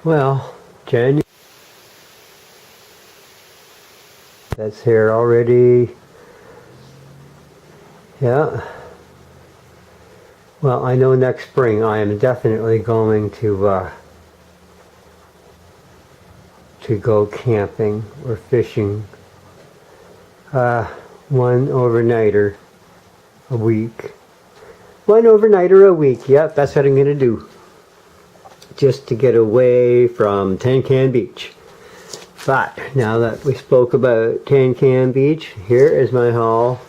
Well, January, that's here already. Yeah. Well, I know next spring I am definitely going to go camping or fishing. One overnighter a week. One overnighter a week. Yep, that's what I'm going to do. Just to get away from Tin Can Beach. But now that we spoke about Tin Can Beach, here is my haul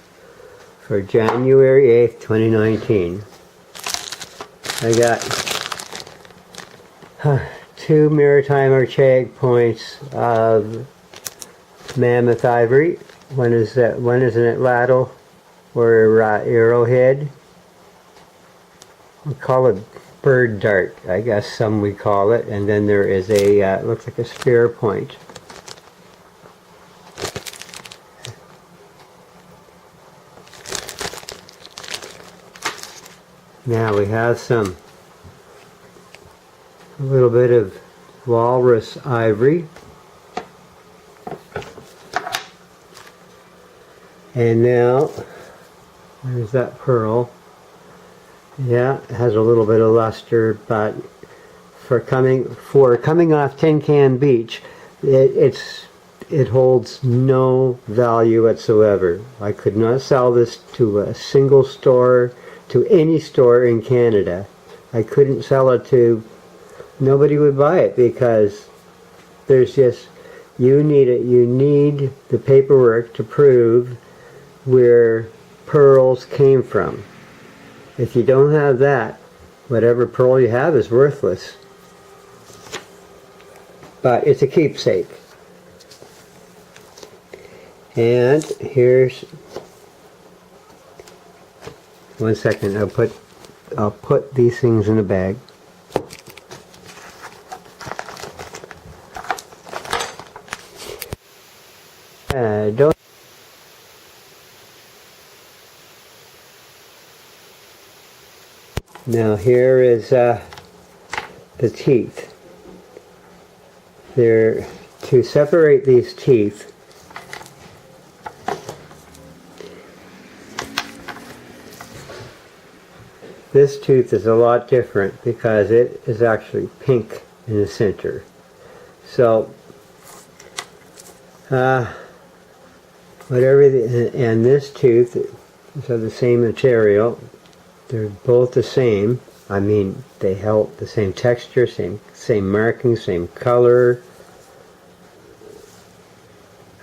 for January 8th, 2019. I got 2 Maritime Archaic points of mammoth ivory. One is an atlatl or arrowhead. We call it bird dart, I guess some we call it. And then there is a, looks like a spear point. Now we have a little bit of walrus ivory. And now, there's that pearl. Yeah, it has a little bit of luster, but for coming off Tin Can Beach, it holds no value whatsoever. I could not sell this to a single store, to any store in Canada. I couldn't sell it to, nobody would buy it because there's just, you need the paperwork to prove where pearls came from. If you don't have that, whatever pearl you have is worthless. But it's a keepsake. And here's, one second, I'll put these things in a bag. Don't. Now here is the teeth. To separate these teeth, this tooth is a lot different because it is actually pink in the center. So and this tooth is of the same material. They're both the same. I mean, they help the same texture, same marking, same color.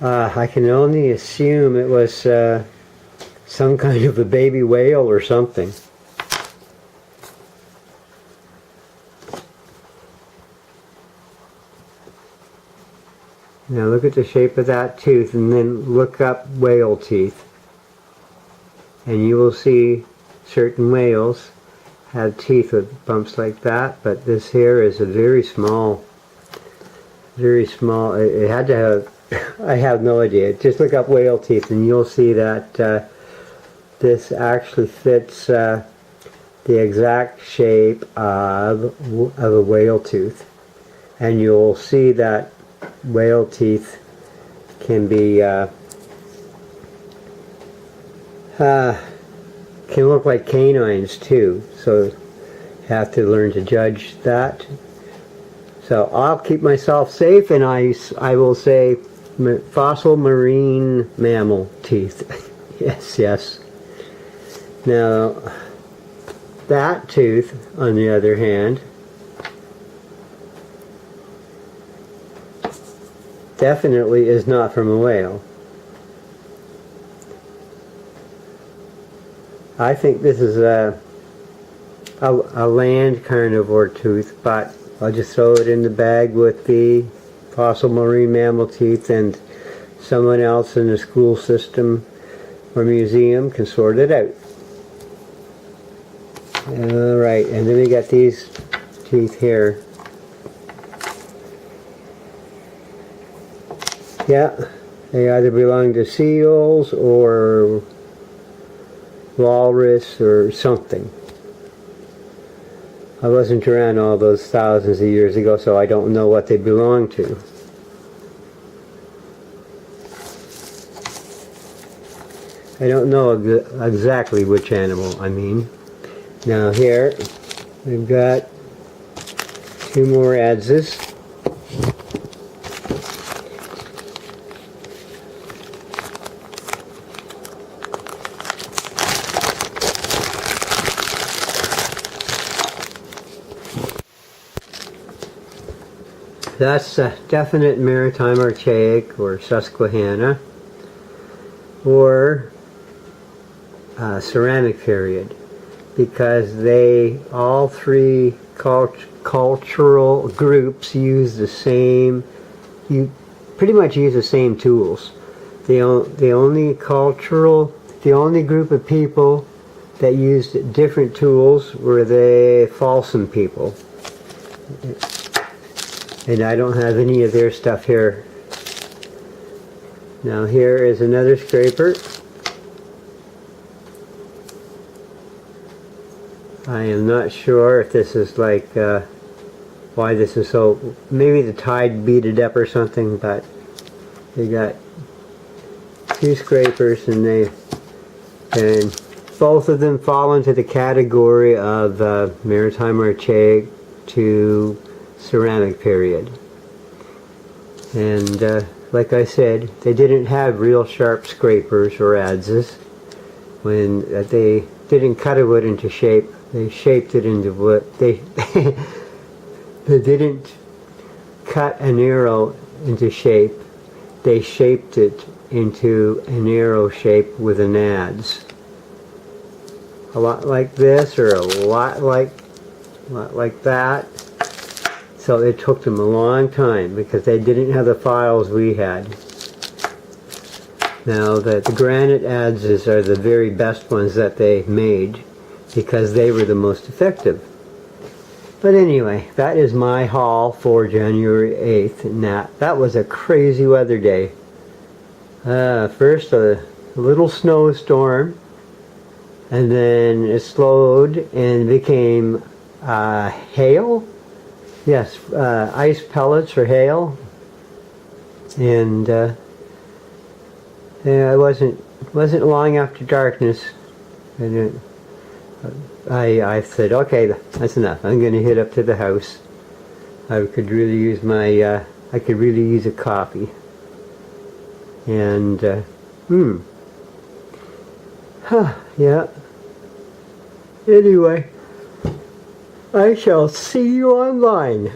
I can only assume it was some kind of a baby whale or something. Now look at the shape of that tooth and then look up whale teeth. And you will see certain whales have teeth with bumps like that, but this here is a very small, it had to have, I have no idea. Just look up whale teeth and you'll see that this actually fits the exact shape of a whale tooth. And you'll see that whale teeth can be can look like canines too, so you have to learn to judge that. So I'll keep myself safe, and I will say fossil marine mammal teeth. Yes. Now that tooth, on the other hand, definitely is not from a whale. I think this is a land carnivore tooth, but I'll just throw it in the bag with the fossil marine mammal teeth, and someone else in the school system or museum can sort it out. Alright, and then we got these teeth here. Yeah, they either belong to seals or walrus or something. I wasn't around all those thousands of years ago, so I don't know what they belong to. I don't know exactly which animal I mean. Now here, we've got 2 more adzes. That's a definite Maritime Archaic or Susquehanna or Ceramic period, because all 3 cultural groups use the same, pretty much use the same tools. The only group of people that used different tools were the Folsom people. And I don't have any of their stuff here. Now here is another scraper. I am not sure if this is like why this is so, maybe the tide beat it up or something, but they got 2 scrapers and both of them fall into the category of Maritime Archaic to Ceramic period. And like I said, they didn't have real sharp scrapers or adzes. When they didn't cut a wood into shape, they shaped it into wood. They didn't cut an arrow into shape. They shaped it into an arrow shape with an adze. A lot like this, or a lot like that. So it took them a long time because they didn't have the files we had. Now the granite adzes are the very best ones that they made because they were the most effective. But anyway, that is my haul for January 8th. And that was a crazy weather day. First a little snowstorm, and then it slowed and became hail. Yes, ice pellets or hail. And yeah, it wasn't long after darkness, and I said, okay, that's enough. I'm going to head up to the house. I could really use a coffee. And yeah. Anyway, I shall see you online.